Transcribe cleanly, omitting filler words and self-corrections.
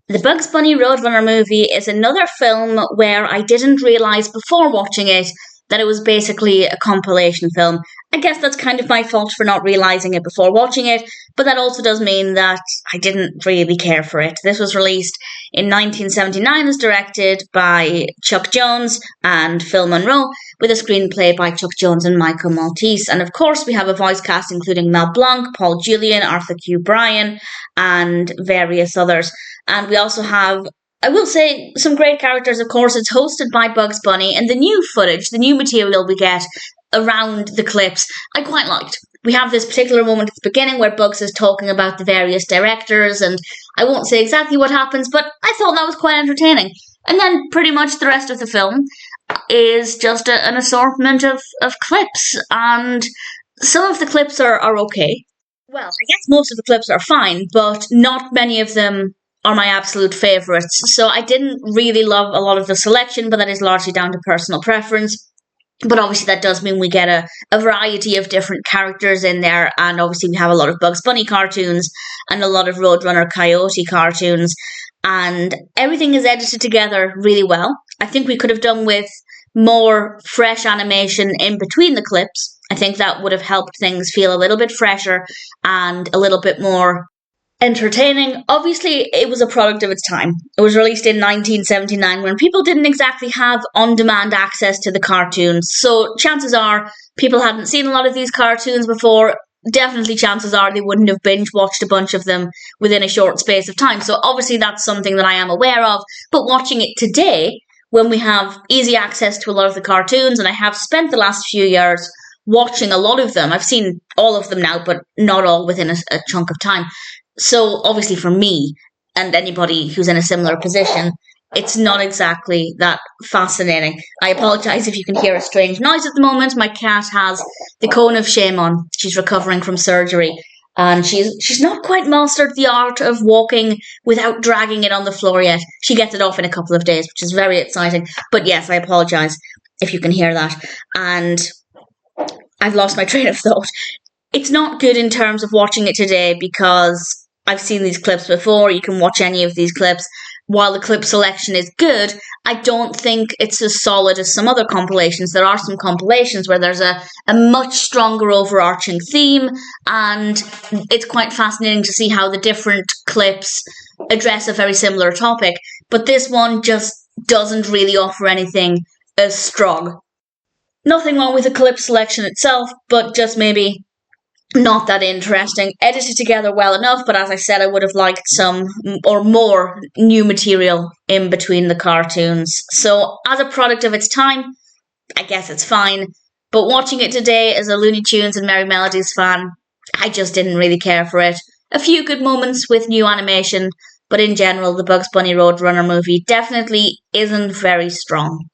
The Bugs Bunny Roadrunner movie is another film where I didn't realise before watching it that it was basically a compilation film. I guess that's kind of my fault for not realising it before watching it, but that also does mean that I didn't really care for it. This was released in 1979, as directed by Chuck Jones and Phil Monroe, with a screenplay by Chuck Jones and Michael Maltese. And of course, we have a voice cast including Mel Blanc, Paul Julian, Arthur Q. Bryan, and various others. And we also have, I will say, some great characters. Of course, it's hosted by Bugs Bunny, and the new footage, the new material we get around the clips, I quite liked. We have this particular moment at the beginning where Bugs is talking about the various directors, and I won't say exactly what happens, but I thought that was quite entertaining. And then pretty much the rest of the film is just an assortment of clips, and some of the clips are okay. Well, I guess most of the clips are fine, but not many of them are my absolute favourites. So I didn't really love a lot of the selection, but that is largely down to personal preference. But obviously that does mean we get a variety of different characters in there, and obviously we have a lot of Bugs Bunny cartoons and a lot of Roadrunner Coyote cartoons, and everything is edited together really well. I think we could have done with more fresh animation in between the clips. I think that would have helped things feel a little bit fresher and a little bit more entertaining. Obviously, it was a product of its time. It was released in 1979 when people didn't exactly have on-demand access to the cartoons. So chances are people hadn't seen a lot of these cartoons before. Definitely chances are they wouldn't have binge-watched a bunch of them within a short space of time. So obviously that's something that I am aware of. But watching it today, when we have easy access to a lot of the cartoons, and I have spent the last few years watching a lot of them. I've seen all of them now, but not all within a chunk of time. So obviously for me and anybody who's in a similar position, it's not exactly that fascinating. I apologise if you can hear a strange noise at the moment. My cat has the cone of shame on. She's recovering from surgery, and she's not quite mastered the art of walking without dragging it on the floor yet. She gets it off in a couple of days, which is very exciting. But yes, I apologise if you can hear that. And I've lost my train of thought. It's not good in terms of watching it today because I've seen these clips before. You can watch any of these clips. While the clip selection is good, I don't think it's as solid as some other compilations. There are some compilations where there's a much stronger overarching theme, and it's quite fascinating to see how the different clips address a very similar topic. But this one just doesn't really offer anything as strong. Nothing wrong with the clip selection itself, but just maybe not that interesting. Edited together well enough, but as I said, I would have liked some or more new material in between the cartoons. So as a product of its time, I guess it's fine. But watching it today as a Looney Tunes and Merry Melodies fan, I just didn't really care for it. A few good moments with new animation, but in general, the Bugs Bunny Roadrunner movie definitely isn't very strong.